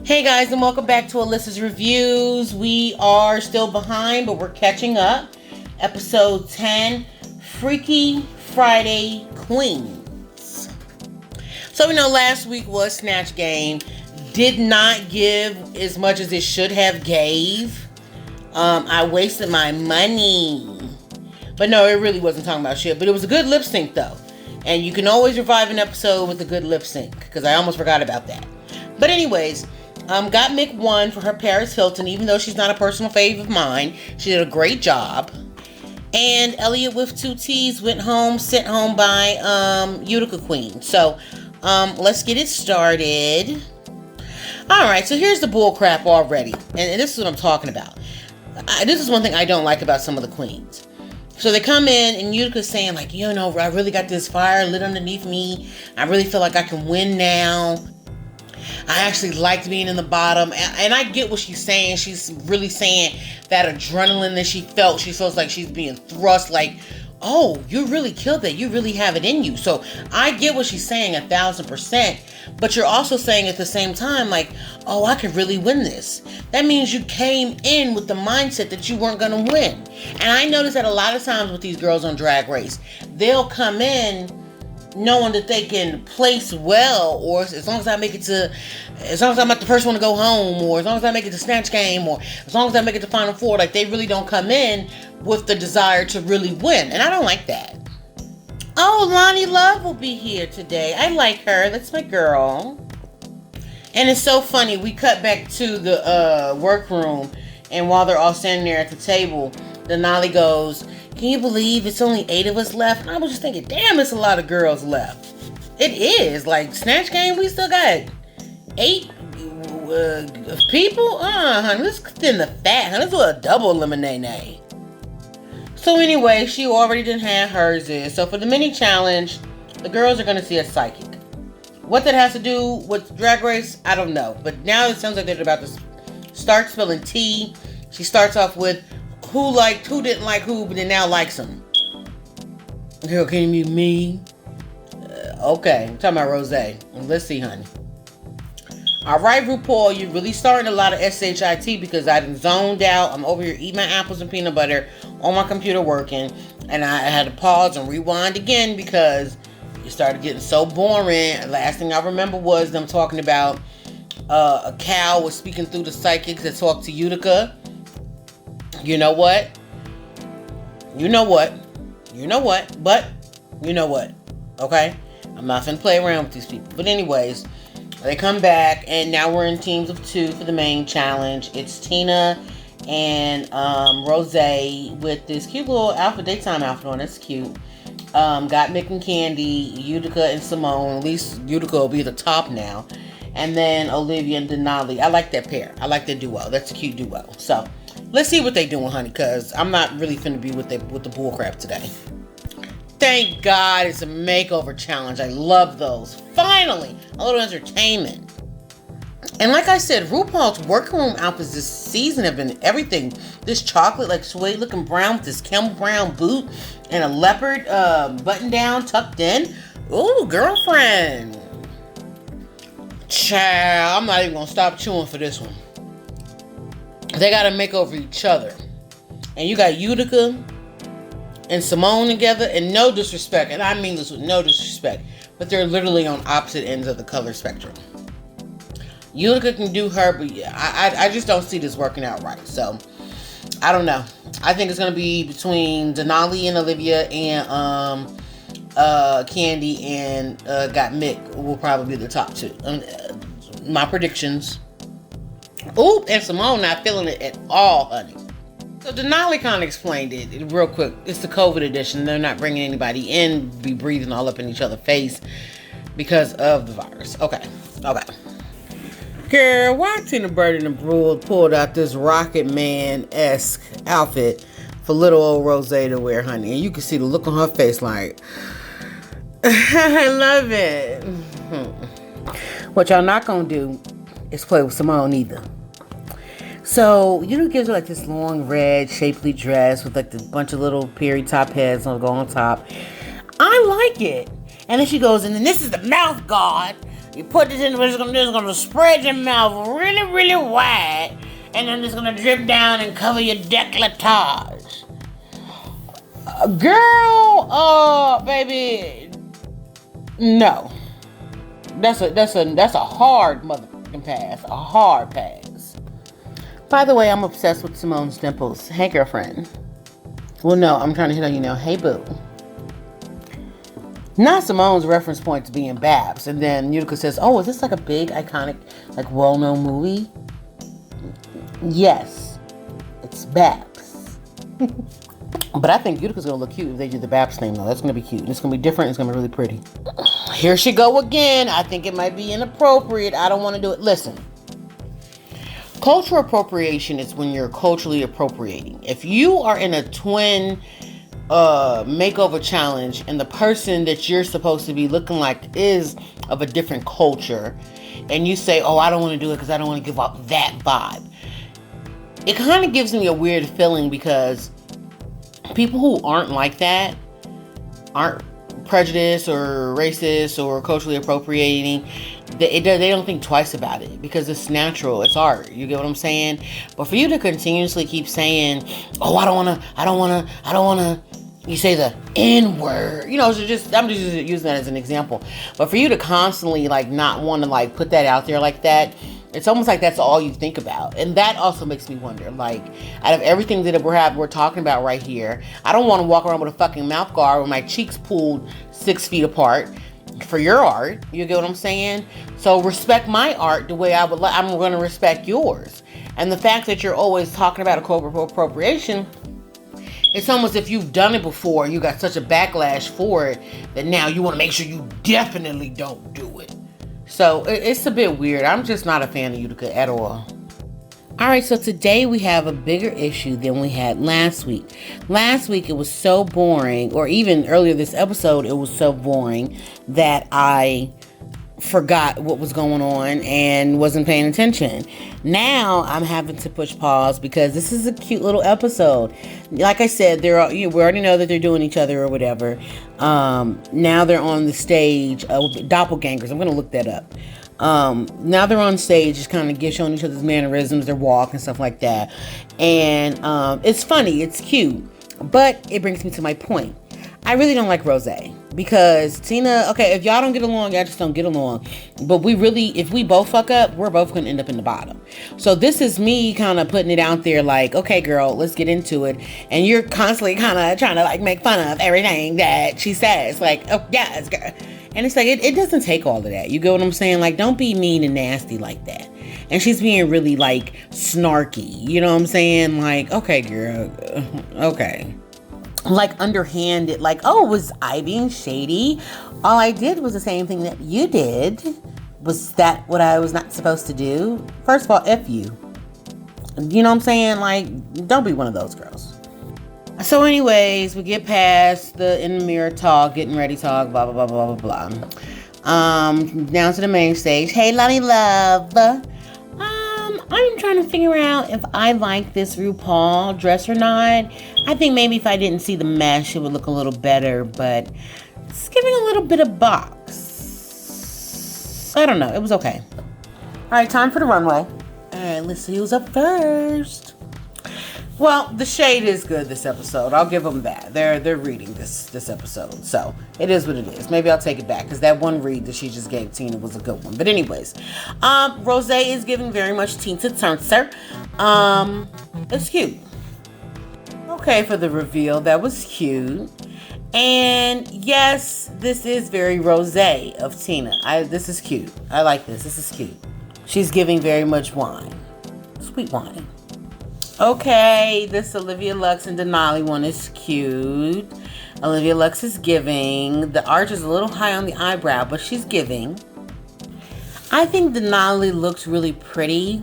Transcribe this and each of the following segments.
Hey guys, and welcome back to Alyssa's Reviews. We are still behind, but we're catching up. Episode 10, Freaky Friday Queens. So we know last week was Snatch Game. Did not give as much as it should have gave. I wasted my money. But no, it really wasn't talking about shit. But it was a good lip sync though. And you can always revive an episode with a good lip sync. Because I almost forgot about that. But anyways, Got Mick won for her Paris Hilton, even though she's not a personal fave of mine. She did a great job. And Elliot with 2 T's went home, sent home by Utica Queen. So, let's get it started. Alright, so here's the bull crap already. And this is what I'm talking about. This is one thing I don't like about some of the queens. So they come in and Utica's saying like, you know, I really got this fire lit underneath me. I really feel like I can win now. I actually liked being in the bottom. And I get what she's saying. She's really saying that adrenaline that she felt. She feels like she's being thrust like, oh, you really killed that. You really have it in you. So I get what she's saying 1,000%. But you're also saying at the same time like, oh, I could really win this. That means you came in with the mindset that you weren't going to win. And I notice that a lot of times with these girls on Drag Race, they'll come in knowing that they can place well, or as long as I'm not the first one to go home, or as long as I make it to Snatch Game, or as long as I make it to Final Four, like they really don't come in with the desire to really win. And I don't like that. Oh, Lonnie Love will be here today. I like her. That's my girl. And it's so funny. We cut back to the workroom, and while they're all standing there at the table, Denali goes, can you believe it's only 8 of us left? And I was just thinking, damn, it's a lot of girls left. It is. Like, Snatch Game, we still got 8 people? Honey, let's thin the fat. Honey, let's do a double lemonade. So anyway, she already didn't have hers is. So for the mini challenge, the girls are going to see a psychic. What that has to do with Drag Race, I don't know. But now it sounds like they're about to start spilling tea. She starts off with who didn't like who, but then now likes them. Girl, can you me? Okay, I'm talking about Rose. Let's see, honey. Alright, Rupual, you're really starting a lot of SHIT because I done zoned out. I'm over here eating my apples and peanut butter on my computer working. And I had to pause and rewind again because it started getting so boring. Last thing I remember was them talking about a cow was speaking through the psychics that talked to Utica. You know what? But you know what? Okay? I'm not finna play around with these people. But anyways, they come back and now we're in teams of 2 for the main challenge. It's Tina and Rose with this cute little daytime outfit on. That's cute. Got Mick and Candy, Utica and Simone. At least Utica will be the top now. And then Olivia and Denali. I like that pair. I like their duo. That's a cute duo. So let's see what they doing, honey, because I'm not really finna be with the bullcrap today. Thank God it's a makeover challenge. I love those. Finally, a little entertainment. And like I said, RuPaul's workroom outfits this season have been everything. This chocolate, like suede looking brown with this camel brown boot and a leopard button down tucked in. Ooh, girlfriend. Child, I'm not even gonna stop chewing for this one. They gotta make over each other. And you got Utica and Simone together, and no disrespect, and I mean this with no disrespect, but they're literally on opposite ends of the color spectrum. Utica can do her, but I just don't see this working out right. So I don't know. I think it's gonna be between Denali and Olivia and Candy and Got Mick will probably be the top 2. My predictions. Oop, and Simone not feeling it at all, honey. So Denali kind of explained it real quick. It's the COVID edition. They're not bringing anybody in, be breathing all up in each other's face because of the virus. Okay. Girl, why Tina Burton and Rupual pulled out this Rocket Man-esque outfit for little old Rose to wear, honey. And you can see the look on her face like, I love it. What y'all not gonna do is play with Simone either. So, gives her like this long red shapely dress with like a bunch of little period top heads on go on top. I like it. And then she goes, and then this is the mouth guard. You put this in, it's gonna spread your mouth really, really wide, and then it's gonna drip down and cover your décolletage. Girl, baby, no. That's a hard motherfucking pass. A hard pass. By the way, I'm obsessed with Simone's dimples. Hey, girlfriend. Well, no, I'm trying to hit on you now. Hey, boo. Not Simone's reference point to being Babs. And then Utica says, oh, is this like a big, iconic, like well-known movie? Yes. It's Babs. But I think Utica's going to look cute if they do the Babs thing, though. That's going to be cute. It's going to be different. It's going to be really pretty. Here she go again. I think it might be inappropriate. I don't want to do it. Listen. Cultural appropriation is when you're culturally appropriating. If you are in a twin makeover challenge and the person that you're supposed to be looking like is of a different culture, and you say, oh, I don't want to do it because I don't want to give up that vibe, it kind of gives me a weird feeling, because people who aren't like that, aren't prejudiced or racist or culturally appropriating, they don't think twice about it, because it's natural, it's art. You get what I'm saying? But for you to continuously keep saying, oh, I don't want to, you say the N word, I'm just using that as an example. But for you to constantly like not want to like put that out there like that, it's almost like that's all you think about. And that also makes me wonder, like, out of everything that we're talking about right here, I don't want to walk around with a fucking mouth guard with my cheeks pulled 6 feet apart for your art. You get what I'm saying? So respect my art the way I'm going to respect yours. And the fact that you're always talking about a cultural appropriation, it's almost if you've done it before, you got such a backlash for it, that now you want to make sure you definitely don't do it. So it's a bit weird. I'm just not a fan of Utica at all. All right, so today we have a bigger issue than we had last week. Last week it was so boring, or even earlier this episode, it was so boring that I forgot what was going on and wasn't paying attention. Now I'm having to push pause because this is a cute little episode. Like I said, we already know that they're doing each other or whatever. Now they're on the stage, Doppelgangers. I'm going to look that up. Now they're on stage, just kind of showing each other's mannerisms, their walk and stuff like that. And it's funny, it's cute, but it brings me to my point. I really don't like Rose, because Tina, okay, if y'all don't get along, y'all just don't get along. But if we both fuck up, we're both going to end up in the bottom. So this is me kind of putting it out there like, okay, girl, let's get into it. And you're constantly kind of trying to like make fun of everything that she says. Like, oh, yes, girl. And it's like, it doesn't take all of that. You get what I'm saying? Like, don't be mean and nasty like that. And she's being really like snarky. You know what I'm saying? Like, okay, girl, okay. Like underhanded, like, oh, was I being shady? All I did was the same thing that you did. Was that what I was not supposed to do? First of all, F you. You know what I'm saying? Like, don't be one of those girls. So anyways, we get past the in the mirror talk, getting ready talk, blah, blah, blah, blah, blah, blah. Down to the main stage. Hey, Lonnie Love. I'm trying to figure out if I like this RuPaul dress or not. I think maybe if I didn't see the mesh, it would look a little better, but it's giving a little bit of box. I don't know. It was okay. All right, time for the runway. All right, let's see who's up first. Well, the shade is good this episode. I'll give them that. They're reading this episode, so it is what it is. Maybe I'll take it back, because that one read that she just gave Tina was a good one. But anyways, Rose is giving very much Tina Turner. It's cute. Okay, for the reveal, that was cute. And yes, this is very Rose of Tina. This is cute. I like this. This is cute. She's giving very much wine. Sweet wine. Okay, this Olivia Lux and Denali one is cute. Olivia Lux is giving. The arch is a little high on the eyebrow, but she's giving. I think Denali looks really pretty,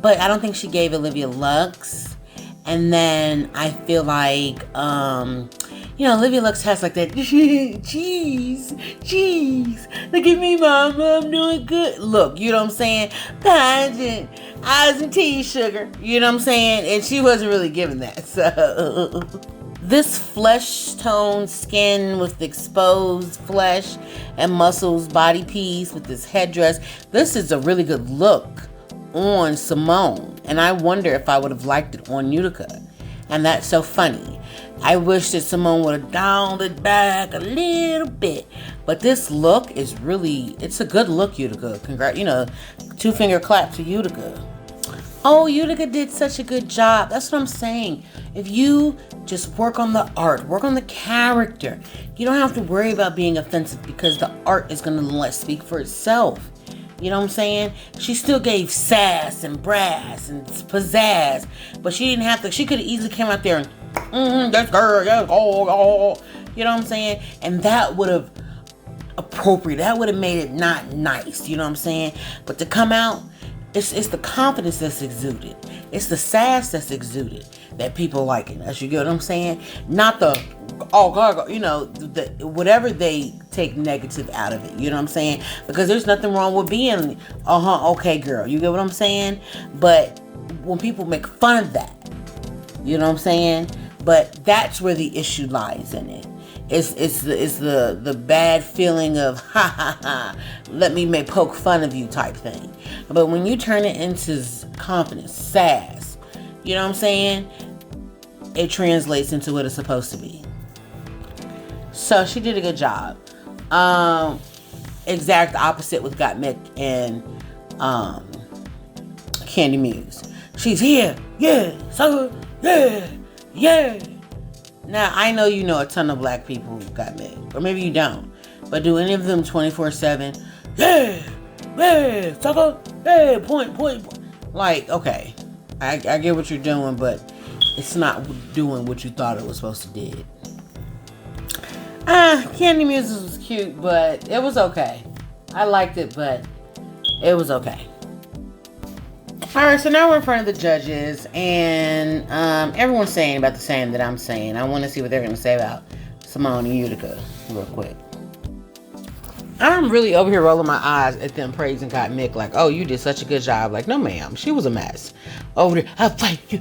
but I don't think she gave Olivia Lux. And then I feel like, Olivia Lux has like that, cheese, look at me, mama, I'm doing good. Look, you know what I'm saying? Pageant, eyes and teeth, sugar. You know what I'm saying? And she wasn't really giving that. So This flesh tone skin with exposed flesh and muscles body piece with this headdress. This is a really good look on Simone. And I wonder if I would have liked it on Utica. And that's so funny. I wish that Simone would have dialed it back a little bit. But this look is really, it's a good look, Utica. Congrats, 2-finger clap to Utica. Oh, Utica did such a good job. That's what I'm saying. If you just work on the art, work on the character, you don't have to worry about being offensive because the art is going to speak for itself. You know what I'm saying? She still gave sass and brass and pizzazz, but she didn't have to. She could have easily came out there and, that's girl, yes, oh. You know what I'm saying? And that would have appropriate. That would have made it not nice. You know what I'm saying? But to come out, it's the confidence that's exuded. It's the sass that's exuded that people like it. As you get what I'm saying? Not the whatever they take negative out of it. You know what I'm saying? Because there's nothing wrong with being okay girl. You get what I'm saying? But when people make fun of that, you know what I'm saying? But that's where the issue lies in it. It's the bad feeling of let me poke fun of you type thing. But when you turn it into confidence, sass, you know what I'm saying? It translates into what it's supposed to be. So she did a good job. Exact opposite with Got Mick and Candy Muse. She's here, yeah, so yeah. Now, I know you know a ton of black people who got Mick, or maybe you don't, but do any of them 24/7, sucker, point. Like, okay, I get what you're doing, but it's not doing what you thought it was supposed to do. Candy Muse was cute, but it was okay. I liked it, but it was okay. Alright, so now we're in front of the judges, and everyone's saying about the same that I'm saying. I want to see what they're going to say about Simone and Utica real quick. I'm really over here rolling my eyes at them praising Got Mick like, oh, you did such a good job. Like, no ma'am, she was a mess. Over there, I'll fight you.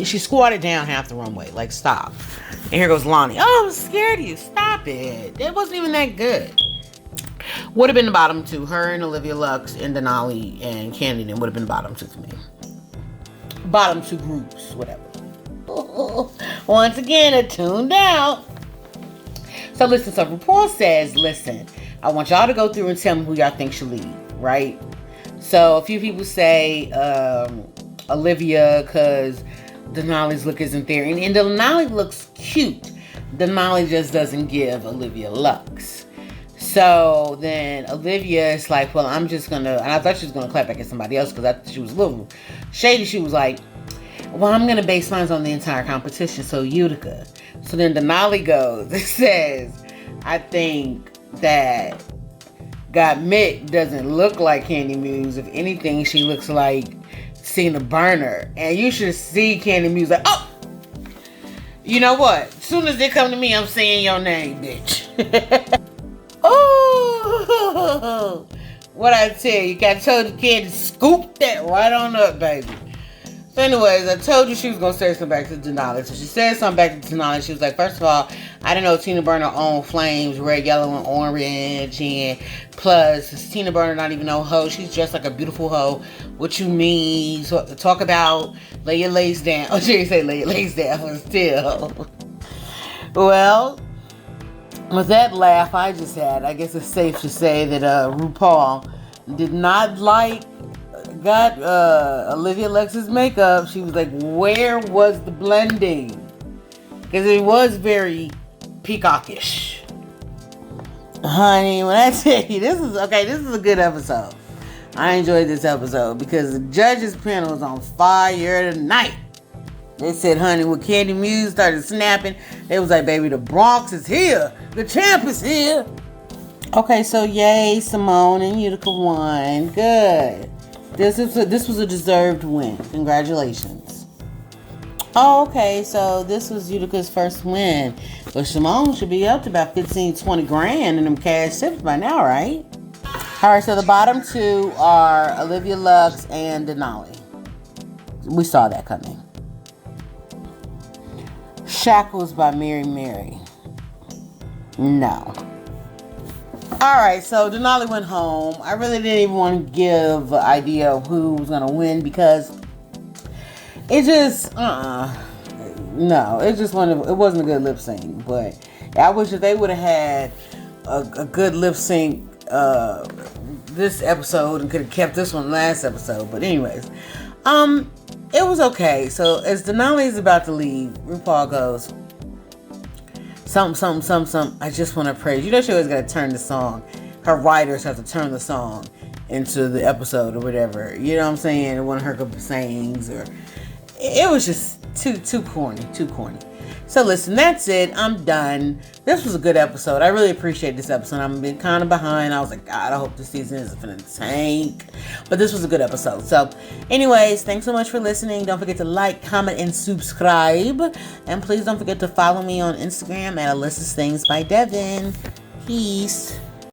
She squatted down half the runway. Like, stop. And here goes Lonnie. Oh, I'm scared of you. Stop it. It wasn't even that good. Would have been the bottom two. Her and Olivia Lux and Denali and Candy would have been the bottom two for me. Bottom two groups, whatever. Once again, it tuned out. So listen, so Rupual says, listen, I want y'all to go through and tell me who y'all think should lead, right? So a few people say Olivia because Denali's look isn't there. And Denali looks cute. Denali just doesn't give Olivia Lux. So then Olivia is like, well, I'm just going to, and I thought she was going to clap back at somebody else because I thought she was a little shady. She was like, well, I'm going to base mine on the entire competition. So Utica. So then Denali goes, it says, I think that Got Mick doesn't look like Candy Muse. If anything, she looks like Cena Burner. And you should see Candy Muse like, oh, you know what? As soon as they come to me, I'm saying your name, bitch. Oh, what I tell you, I told the kid to scoop that right on up, baby. So anyways, I told you she was going to say something back to Denali. So she said something back to Denali. She was like, first of all, I didn't know Tina Burner owned flames, red, yellow, and orange. And plus, Tina Burner not even no hoe. She's just like a beautiful hoe. What you mean? So, talk about lay your lace down. Oh, she didn't say lay your lace down still. Well, with that laugh I just had, I guess it's safe to say that RuPaul did not got Olivia Lux's makeup. She was like, where was the blending? Because it was very peacockish. Honey, when I tell you, this is a good episode. I enjoyed this episode because the judges panel was on fire tonight. They said, honey, when Candy Muse started snapping, they was like, baby, the Bronx is here. The champ is here. Okay, so yay, Simone and Utica won. Good. This was a deserved win. Congratulations. Oh, okay, so this was Utica's first win. But Simone should be up to about 15, 20 grand in them cash tips by now, right? All right, so the bottom two are Olivia Lux and Denali. We saw that coming. Shackles by Mary Mary. No. Alright, so Denali went home. I really didn't even want to give an idea of who was going to win because it just, no, it wasn't a good lip sync. But I wish that they would have had a good lip sync this episode and could have kept this one last episode. But anyways, it was okay. So as Denali is about to leave, RuPaul goes, something, I just want to praise. You know she always got to turn the song. Her writers have to turn the song into the episode or whatever. You know what I'm saying? One of her sayings, or it was just too corny. So listen, that's it. I'm done. This was a good episode. I really appreciate this episode. I've been kind of behind. I was like, God, I hope this season isn't finna tank. But this was a good episode. So anyways, thanks so much for listening. Don't forget to like, comment, and subscribe. And please don't forget to follow me on Instagram at Alyssa's Things by Devin. Peace.